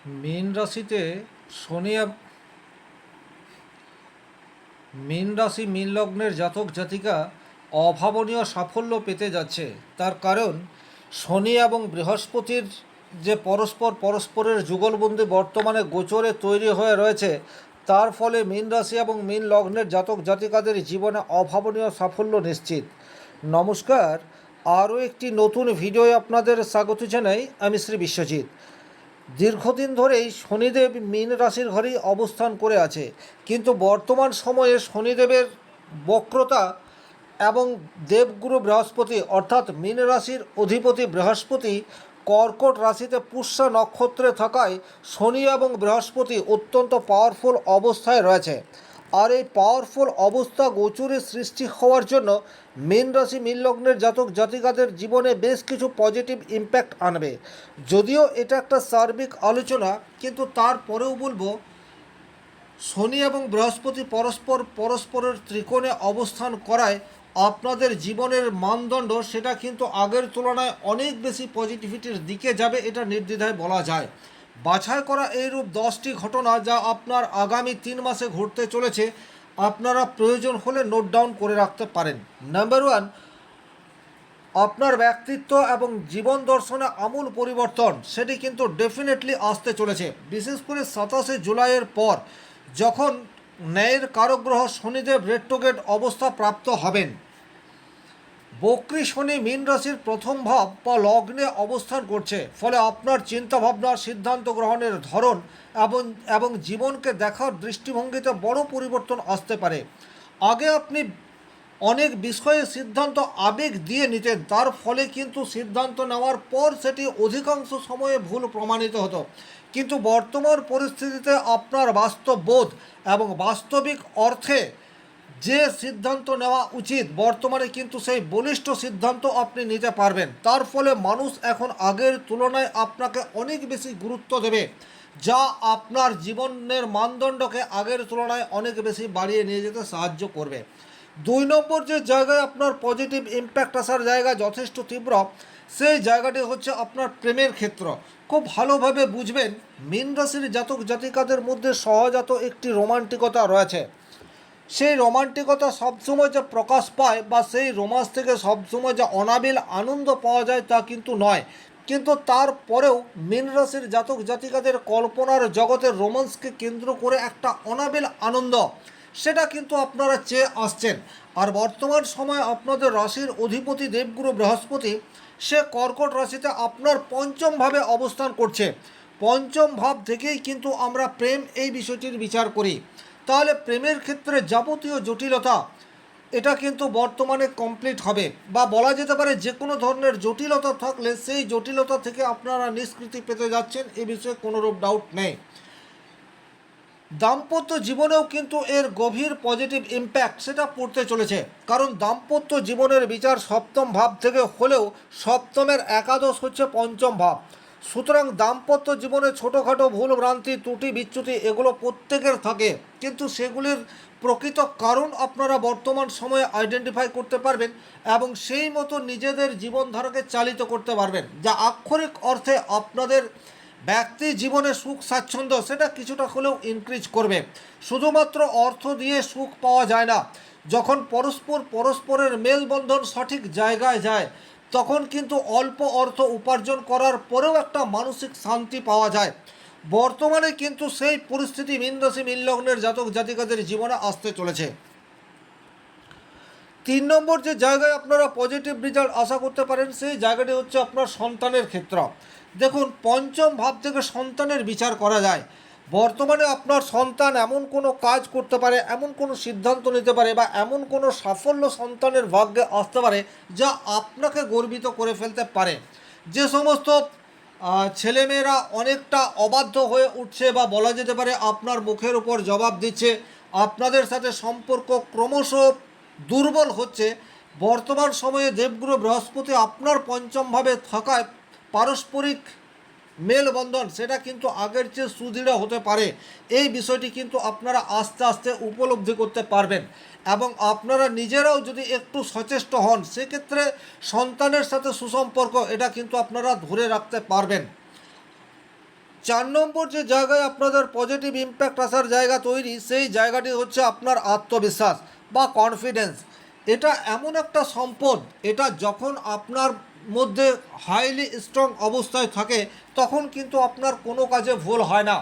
মীন রাশিতে শনি মীন রাশি মীন লগ্নের জাতক জাতিকা অভাবনীয় সাফল্য পেতে যাচ্ছে। তার কারণ শনি এবং বৃহস্পতির যে পরস্পরের যুগলবন্দি বর্তমানে গোচরে তৈরি হয়ে রয়েছে, তার ফলে মীন রাশি এবং মীন লগ্নের জাতক জাতিকাদের জীবনে অভাবনীয় সাফল্য নিশ্চিত। নমস্কার, আরও একটি নতুন ভিডিওয় আপনাদের স্বাগত জানাই। আমি শ্রী বিশ্বজিৎ। দীর্ঘদিন ধরেই শনিদেব মীন রাশির ঘরেই অবস্থান করে আছে, কিন্তু বর্তমান সময়ে শনিদেবের বক্রতা এবং দেবগুরু বৃহস্পতি অর্থাৎ মীন রাশির অধিপতি বৃহস্পতি কর্কট রাশিতে পুষ্যা নক্ষত্রে থাকায় শনি এবং বৃহস্পতি অত্যন্ত পাওয়ারফুল অবস্থায় রয়েছে। আর এই পাওয়ারফুল অবস্থা গোচরে সৃষ্টি হওয়ার জন্য মীন রাশি মীন লগ্নের জাতক জাতিকাদের জীবনে বেশ কিছু পজিটিভ ইম্প্যাক্ট আনবে। যদিও এটা একটা সার্বিক আলোচনা, কিন্তু তারপরেও বলবো শনি এবং বৃহস্পতি পরস্পরের ত্রিকোণে অবস্থান করায় আপনাদের জীবনের মানদণ্ড সেটা কিন্তু আগের তুলনায় অনেক বেশি পজিটিভিটির দিকে যাবে, এটা নির্দ্বিধায় বলা যায়। বাছাই করা এইরূপ 10টি ঘটনা যা আপনার আগামী 3 মাসে ঘটতে চলেছে, আপনারা প্রয়োজন হলে নোট ডাউন করে রাখতে পারেন। নাম্বার 1, আপনার ব্যক্তিত্ব এবং জীবন দর্শনে আমূল পরিবর্তন সেটি কিন্তু ডেফিনেটলি আসতে চলেছে। বিশেষ করে 27শে জুলাইয়ের পর যখন ন্যায়ের কারগ্রহ শনিদেব রেট্রোগেট অবস্থা প্রাপ্ত হবেন, বক্রী শনি মীন রাশির প্রথম ভাব বা লগ্নে অবস্থান করছে, ফলে আপনার চিন্তাভাবনা, সিদ্ধান্ত গ্রহণের ধরন এবং জীবনকে দেখার দৃষ্টিভঙ্গিতে বড় পরিবর্তন আসতে পারে। আগে আপনি অনেক বিষয়ে সিদ্ধান্ত আবেগ দিয়ে নিতেন, তার ফলে কিন্তু সিদ্ধান্ত নেওয়ার পর সেটি অধিকাংশ সময়ে ভুল প্রমাণিত হতো। কিন্তু বর্তমান পরিস্থিতিতে আপনার বাস্তব বোধ এবং বাস্তবিক অর্থে যে সিদ্ধান্ত নেওয়া উচিত, বর্তমানে কিন্তু সেই বলিষ্ঠ সিদ্ধান্ত আপনি নিতে পারবেন। তার ফলে মানুষ এখন আগের তুলনায় আপনাকে অনেক বেশি গুরুত্ব দেবে, যা আপনার জীবনের মানদণ্ডকে আগের তুলনায় অনেক বেশি বাড়িয়ে নিয়ে যেতে সাহায্য করবে। 2 নম্বর যে জায়গায় আপনার পজিটিভ ইম্প্যাক্ট আসার জায়গা যথেষ্ট তীব্র, সেই জায়গাটি হচ্ছে আপনার প্রেমের ক্ষেত্র। খুব ভালোভাবে বুঝবেন, মীন রাশির জাতক জাতিকাদের মধ্যে সহজাত একটি রোমান্টিকতা রয়েছে। সেই রোমান্টিকতা সবসময় যে প্রকাশ পায় বা সেই রোমান্স থেকে সবসময় যে অনাবিল আনন্দ পাওয়া যায় তা কিন্তু নয়। কিন্তু তারপরেও মীন রাশির জাতক জাতিকাদের কল্পনার জগতের রোমান্সকে কেন্দ্র করে একটা অনাবিল আনন্দ সেটা কিন্তু আপনারা চেয়ে আসছেন। আর বর্তমান সময়ে আপনাদের রাশির অধিপতি দেবগুরু বৃহস্পতি সে কর্কট রাশিতে আপনার পঞ্চম ভাবে অবস্থান করছে। পঞ্চম ভাব থেকেই কিন্তু আমরা প্রেম এই বিষয়টির বিচার করি। তাহলে প্রেমের ক্ষেত্রে যাবতীয় জটিলতা এটা কিন্তু বর্তমানে কমপ্লিট হবে, বা বলা যেতে পারে যে কোনো ধরনের জটিলতা থাকলে সেই জটিলতা থেকে আপনারা নিষ্কৃতি পেতে যাচ্ছেন, এ বিষয়ে কোনোরূপ ডাউট নেই। দাম্পত্য জীবনেও কিন্তু এর গভীর পজিটিভ ইম্প্যাক্ট সেটা পড়তে চলেছে, কারণ দাম্পত্য জীবনের বিচার সপ্তম ভাব থেকে হলেও সপ্তমের একাদশ হচ্ছে পঞ্চম ভাব। সুতরাং দাম্পত্য জীবনে ছোটোখাটো ভুল ভ্রান্তি, ত্রুটি বিচ্যুতি এগুলো প্রত্যেকের থাকে, কিন্তু সেগুলির প্রকৃত কারণ আপনারা বর্তমান সময়ে আইডেন্টিফাই করতে পারবেন এবং সেই মতো নিজেদের জীবনধারাকে চালিত করতে পারবেন, যা আক্ষরিক অর্থে আপনাদের ব্যক্তি জীবনে সুখ স্বাচ্ছন্দ্য সেটা কিছুটা হলেও ইনক্রিজ করবে। শুধুমাত্র অর্থ দিয়ে সুখ পাওয়া যায় না, যখন পরস্পরের মেলবন্ধন সঠিক জায়গায় যায় তখন কিন্তু অল্প অর্থ উপার্জন করার পরেও একটা মানসিক শান্তি পাওয়া যায়। বর্তমানে কিন্তু সেই পরিস্থিতি মীন রাশি মীন লগ্নের জাতক জাতিকাদের জীবনে আসতে চলেছে। 3 নম্বর যে জায়গায় আপনারা পজিটিভ রেজাল্ট আশা করতে পারেন সেই জায়গাটি হচ্ছে আপনার সন্তানের ক্ষেত্র। দেখুন, পঞ্চম ভাব থেকে সন্তানের বিচার করা যায়। বর্তমানে আপনার সন্তান এমন কোনো কাজ করতে পারে, এমন কোনো সিদ্ধান্ত নিতে পারে বা এমন কোনো সাফল্য সন্তানের ভাগ্যে আসতে পারে যা আপনাকে গর্বিত করে ফেলতে পারে। যে সমস্ত ছেলেমেয়েরা অনেকটা অবাধ্য হয়ে উঠছে বা বলা যেতে পারে আপনার মুখের উপর জবাব দিচ্ছে, আপনাদের সাথে সম্পর্ক ক্রমশ দুর্বল হচ্ছে, বর্তমান সময়ে দেবগুরু বৃহস্পতি আপনার পঞ্চমভাবে থাকায় পারস্পরিক মেলবন্ধন সেটা কিন্তু আগের চেয়ে সুদৃঢ় হতে পারে। এই বিষয়টি কিন্তু আপনারা আস্তে আস্তে উপলব্ধি করতে পারবেন এবং আপনারা নিজেরাও যদি একটু সচেষ্ট হন সেক্ষেত্রে সন্তানের সাথে সুসম্পর্ক এটা কিন্তু আপনারা ধরে রাখতে পারবেন। 4 নম্বর যে জায়গায় আপনাদের পজিটিভ ইম্প্যাক্ট আসার জায়গা তৈরি, সেই জায়গাটি হচ্ছে আপনার আত্মবিশ্বাস বা কনফিডেন্স। এটা এমন একটা সম্পদ, এটা যখন আপনার মধ্যে হাইলি স্ট্রং অবস্থায় থাকে তখন কিন্তু আপনার কোনো কাজে ভুল হয় না।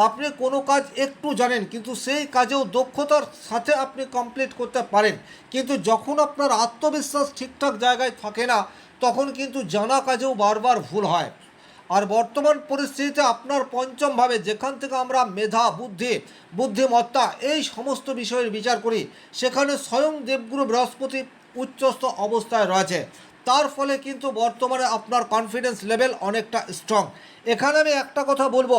আপনি কোনো কাজ একটু জানেন কিন্তু সেই কাজেও দক্ষতার সাথে আপনি কমপ্লিট করতে পারেন, কিন্তু যখন আপনার আত্মবিশ্বাস ঠিকঠাক জায়গায় থাকে না তখন কিন্তু জানা কাজেও বারবার ভুল হয়। আর বর্তমান পরিস্থিতিতে আপনার পঞ্চমভাবে, যেখান থেকে আমরা মেধা, বুদ্ধি, বুদ্ধিমত্তা এই সমস্ত বিষয়ের বিচার করি, সেখানে স্বয়ং দেবগুরু বৃহস্পতি উচ্চস্থ অবস্থায় রয়েছে। তার ফলে কিন্তু বর্তমানে আপনার কনফিডেন্স লেভেল অনেকটা স্ট্রং। এখানে আমি একটা কথা বলবো,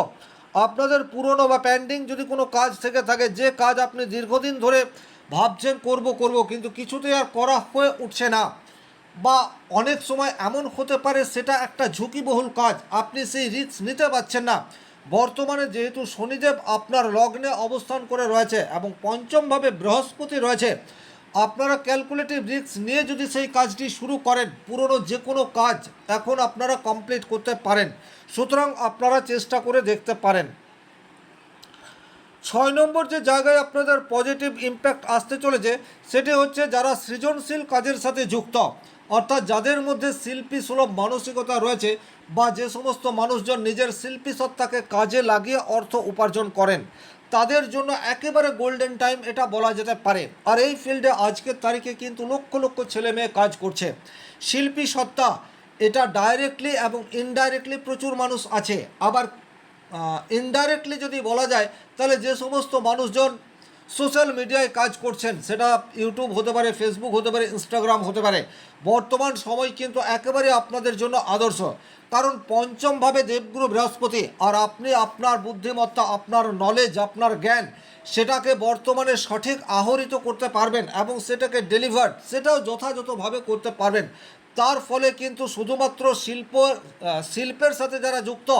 আপনাদের পুরনো বা পেন্ডিং যদি কোনো কাজ থেকে থাকে, যে কাজ আপনি দীর্ঘদিন ধরে ভাবছেন করব করব কিন্তু কিছুতেই আর করা হয়ে উঠছে না, বা অনেক সময় এমন হতে পারে সেটা একটা ঝুঁকিবহুল কাজ, আপনি সেই রিস্ক নিতে পারছেন না। বর্তমানে যেহেতু শনিদেব আপনার লগ্নে অবস্থান করে রয়েছে এবং পঞ্চমভাবে বৃহস্পতি রয়েছে, আপনারা ক্যালকুলেটিভ রিস্ক নিয়ে যদি সেই কাজটি শুরু করেন, পুরনো যে কোনো কাজ এখন আপনারা কমপ্লিট করতে পারেন। সুতরাং আপনারা চেষ্টা করে দেখতে পারেন। 6 নম্বর যে জায়গায় আপনাদের পজিটিভ ইম্প্যাক্ট আসতে চলেছে সেটি হচ্ছে যারা সৃজনশীল কাজের সাথে যুক্ত, অর্থাৎ যাদের মধ্যে শিল্পী সুলভ মানসিকতা রয়েছে, বা যে সমস্ত মানুষজন নিজের শিল্পী সত্তাকে কাজে লাগিয়ে অর্থ উপার্জন করেন, তাদের জন্য একেবারে গোল্ডেন টাইম এটা বলা যেতে পারে। আর এই ফিল্ডে আজকের তারিখে কিন্তু লক্ষ লক্ষ ছেলে মেয়ে কাজ করছে। শিল্পী সত্তা এটা ডাইরেক্টলি এবং ইনডাইরেক্টলি প্রচুর মানুষ আছে। আবার ইনডাইরেক্টলি যদি বলা যায় তাহলে যে সমস্ত মানুষজন সোশ্যাল মিডিয়ায় কাজ করছেন, সেটা ইউটিউব হতে পারে, ফেসবুক হতে পারে, ইনস্টাগ্রাম হতে পারে, বর্তমান সময় কিন্তু একেবারে আপনাদের জন্য আদর্শ। কারণ পঞ্চমভাবে দেবগুরু বৃহস্পতি, আর আপনি আপনার বুদ্ধিমত্তা, আপনার নলেজ, আপনার জ্ঞান সেটাকে বর্তমানে সঠিক আহরিত করতে পারবেন এবং সেটাকে ডেলিভার, সেটাও যথাযথভাবে করতে পারবেন। তার ফলে কিন্তু শুধুমাত্র শিল্পের সাথে যারা যুক্ত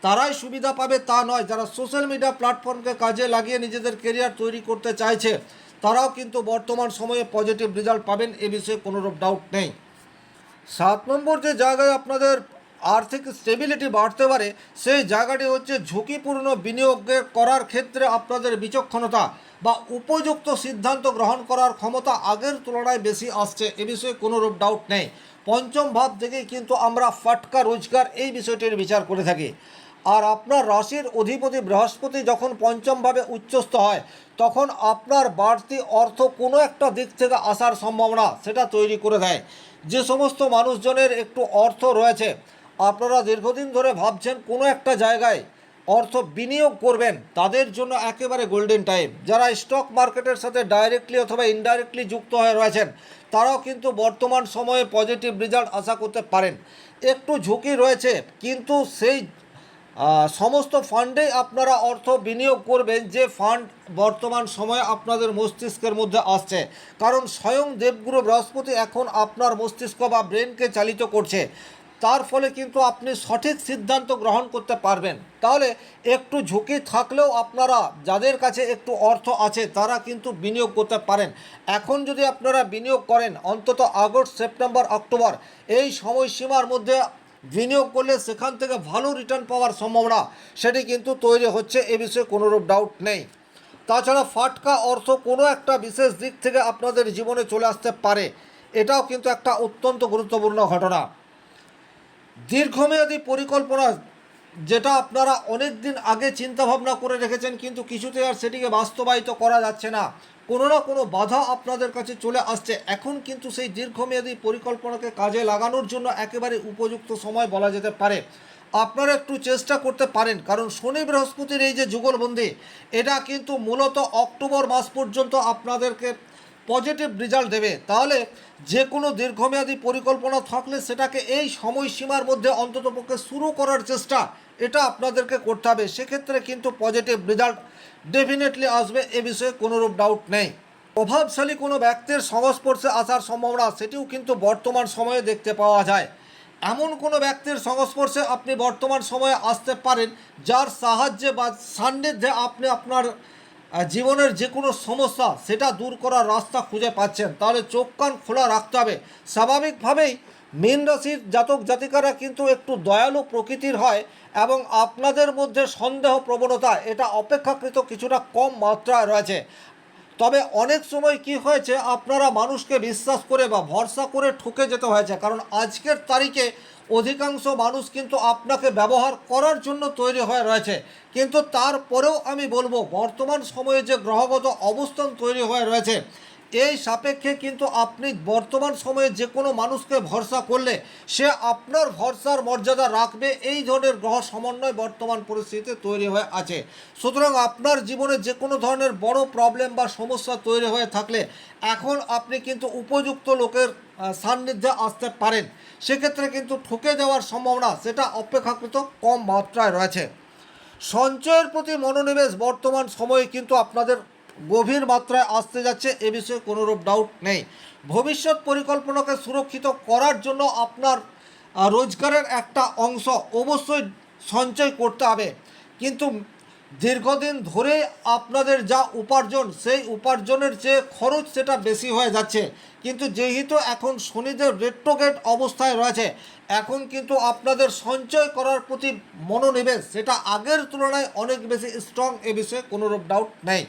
তারাই সুবিধা পাবে তা নয়, যারা সোশ্যাল মিডিয়া প্ল্যাটফর্মকে কাজে লাগিয়ে নিজেদের কেরিয়ার তৈরি করতে চাইছে তারাও কিন্তু বর্তমান সময়ে পজিটিভ রেজাল্ট পাবেন, এ বিষয়ে কোনোরূপ ডাউট নেই। 7 নম্বর যে জায়গায় আপনাদের আর্থিক স্টেবিলিটি বাড়তে পারে সেই জায়গাটি হচ্ছে ঝুঁকিপূর্ণ বিনিয়োগ করার ক্ষেত্রে আপনাদের বিচক্ষণতা বা উপযুক্ত সিদ্ধান্ত গ্রহণ করার ক্ষমতা আগের তুলনায় বেশি আসছে, এ বিষয়ে কোনোরূপ ডাউট নেই। পঞ্চম ভাব থেকেই কিন্তু আমরা ফাটকা রোজগার এই বিষয়টির বিচার করে থাকি। আর আপনার রাশির অধিপতি বৃহস্পতি যখন পঞ্চমভাবে উচ্চস্থ হয় তখন আপনার বাড়তি অর্থ কোনো একটা দিক থেকে আসার সম্ভাবনা সেটা তৈরি করে দেয়। যে সমস্ত মানুষজনের একটু অর্থ রয়েছে, আপনারা দীর্ঘদিন ধরে ভাবছেন কোনো একটা জায়গায় অর্থ বিনিয়োগ করবেন, তাদের জন্য একেবারে গোল্ডেন টাইম। যারা স্টক মার্কেটের সাথে ডাইরেক্টলি অথবা ইনডাইরেক্টলি যুক্ত হয়ে রয়েছেন তারাও কিন্তু বর্তমান সময়ে পজিটিভ রেজাল্ট আশা করতে পারেন। একটু ঝুঁকি রয়েছে কিন্তু সেই সমস্ত ফান্ডেই আপনারা অর্থ বিনিয়োগ করবেন যে ফান্ড বর্তমান সময়ে আপনাদের মস্তিষ্কের মধ্যে আসছে, কারণ স্বয়ং দেবগুরু বৃহস্পতি এখন আপনার মস্তিষ্ক বা ব্রেনকে চালিত করছে। তার ফলে কিন্তু আপনি সঠিক সিদ্ধান্ত গ্রহণ করতে পারবেন। তাহলে একটু ঝুঁকি থাকলেও আপনারা যাদের কাছে একটু অর্থ আছে তারা কিন্তু বিনিয়োগ করতে পারেন। এখন যদি আপনারা বিনিয়োগ করেন অন্তত আগস্ট, সেপ্টেম্বর, অক্টোবর এই সময়সীমার মধ্যে বিনিয়োগ করলে সেখান থেকে ভালো রিটার্ন পাওয়ার সম্ভাবনা সেটি কিন্তু তৈরি হচ্ছে, এ বিষয়ে কোনোরূপ ডাউট নেই। তাছাড়া ফাটকা অর্থ কোনো একটা বিশেষ দিক থেকে আপনাদের জীবনে চলে আসতে পারে, এটাও কিন্তু একটা অত্যন্ত গুরুত্বপূর্ণ ঘটনা। দীর্ঘমেয়াদী পরিকল্পনা যেটা আপনারা অনেক দিন আগে চিন্তাভাবনা করে রেখেছেন কিন্তু কিছুতে আর সেটিকে বাস্তবায়িত করা যাচ্ছে না, কোনো না কোনো বাধা আপনাদের কাছে চলে আসছে, এখন কিন্তু সেই দীর্ঘমেয়াদী পরিকল্পনাকে কাজে লাগানোর জন্য একেবারে উপযুক্ত সময় বলা যেতে পারে। আপনারা একটু চেষ্টা করতে পারেন, কারণ শনি বৃহস্পতির এই যে যুগলবন্দি এটা কিন্তু মূলত অক্টোবর মাস পর্যন্ত আপনাদেরকে পজিটিভ রেজাল্ট দেবে। তাহলে যে কোনো দীর্ঘমেয়াদী পরিকল্পনা থাকলে সেটাকে এই সময়সীমার মধ্যে অন্ততপক্ষে শুরু করার চেষ্টা এটা আপনাদেরকে করতে হবে, সেক্ষেত্রে কিন্তু পজিটিভ রেজাল্ট ডেফিনেটলি আসবে, এ বিষয়ে কোনোরূপ ডাউট নেই। প্রভাবশালী কোনো ব্যক্তির সংস্পর্শে আসার সম্ভাবনা সেটিও কিন্তু বর্তমান সময়ে দেখতে পাওয়া যায়। এমন কোনো ব্যক্তির সংস্পর্শে আপনি বর্তমান সময়ে আসতে পারেন যার সাহায্যে বা সান্নিধ্যে আপনি আপনার জীবনের যে কোনো সমস্যা সেটা দূর করার রাস্তা খুঁজে পাচ্ছেন। তাহলে চোখ কান খোলা রাখতে হবে। স্বাভাবিকভাবেই মীন রাশির জাতক জাতিকারা কিন্তু একটু দয়ালু প্রকৃতির হয় এবং আপনাদের মধ্যে সন্দেহ প্রবণতা এটা অপেক্ষাকৃত কিছুটা কম মাত্রায় রয়েছে। তবে অনেক সময় কি হয়েছে, আপনারা মানুষকে বিশ্বাস করে বা ভরসা করে ঠকে যেতে হয়েছে, কারণ আজকের তারিখে অধিকাংশ মানুষ কিন্তু আপনাকে ব্যবহার করার জন্য তৈরি হয়ে রয়েছে। কিন্তু তারপরেও আমি বলবো, বর্তমান সময়ে যে গ্রহগত অবস্থান তৈরি হয়ে রয়েছে এই সাপেক্ষে কিন্তু আপনি বর্তমান সময়ে যে কোনো মানুষকে ভরসা করলে সে আপনার ভরসার মর্যাদা রাখবে, এই ধরনের গ্রহ সমন্বয় বর্তমান পরিস্থিতিতে তৈরি হয়ে আছে। সুতরাং আপনার জীবনে যে কোনো ধরনের বড় প্রবলেম বা সমস্যা তৈরি হয়ে থাকলে এখন আপনি কিন্তু উপযুক্ত লোকের সান্নিধ্যে আসতে পারেন। সেক্ষেত্রে কিন্তু ঠকে যাওয়ার সম্ভাবনা সেটা অপেক্ষাকৃত কম মাত্রায় রয়েছে। সঞ্চয়ের প্রতি মনোনিবেশ বর্তমান সময়ে কিন্তু আপনাদের গভীর মাত্রায় আসতে যাচ্ছে, এ বিষয়ে কোনোরূপ ডাউট নেই। ভবিষ্যৎ পরিকল্পনাকে সুরক্ষিত করার জন্য আপনার রোজগারের একটা অংশ অবশ্যই সঞ্চয় করতে হবে। কিন্তু দীর্ঘদিন ধরে আপনাদের যা উপার্জন সেই উপার্জনের যে খরচ সেটা বেশি হয়ে যাচ্ছে। কিন্তু যেহেতু এখন শনিদেব রেট্রোগেট অবস্থায় রয়েছে, এখন কিন্তু আপনাদের সঞ্চয় করার প্রতি মনোনিবেশ সেটা আগের তুলনায় অনেক বেশি স্ট্রং, এ বিষয়ে কোনোরূপ ডাউট নেই।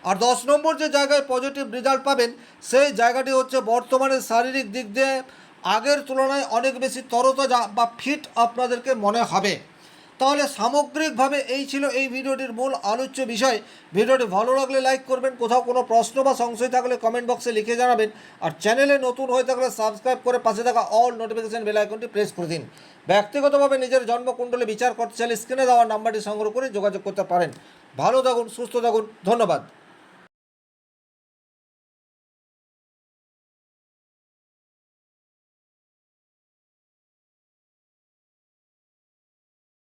আর 10 নম্বর যে জায়গায় পজিটিভ রেজাল্ট পাবেন সেই জায়গাটি হচ্ছে বর্তমানে শারীরিক দিক দিয়ে আগের তুলনায় অনেক বেশি তরতাজা বা ফিট আপনাদেরকে মনে হবে। তাহলে সামগ্রিকভাবে এই ছিল এই ভিডিওটির মূল আলোচ্য বিষয়। ভিডিওটি ভালো লাগলে লাইক করবেন, কোথাও কোনো প্রশ্ন বা সংশয় থাকলে কমেন্ট বক্সে লিখে জানাবেন, আর চ্যানেলে নতুন হয়ে থাকলে সাবস্ক্রাইব করে পাশে থাকা অল নোটিফিকেশন বেল আইকনটি প্রেস করে দিন। ব্যক্তিগতভাবে নিজের জন্মকুণ্ডলী বিচার করতে চাইলে স্ক্রিনে দেওয়া নাম্বারটি সংগ্রহ করে যোগাযোগ করতে পারেন। ভালো থাকুন, সুস্থ থাকুন, ধন্যবাদ।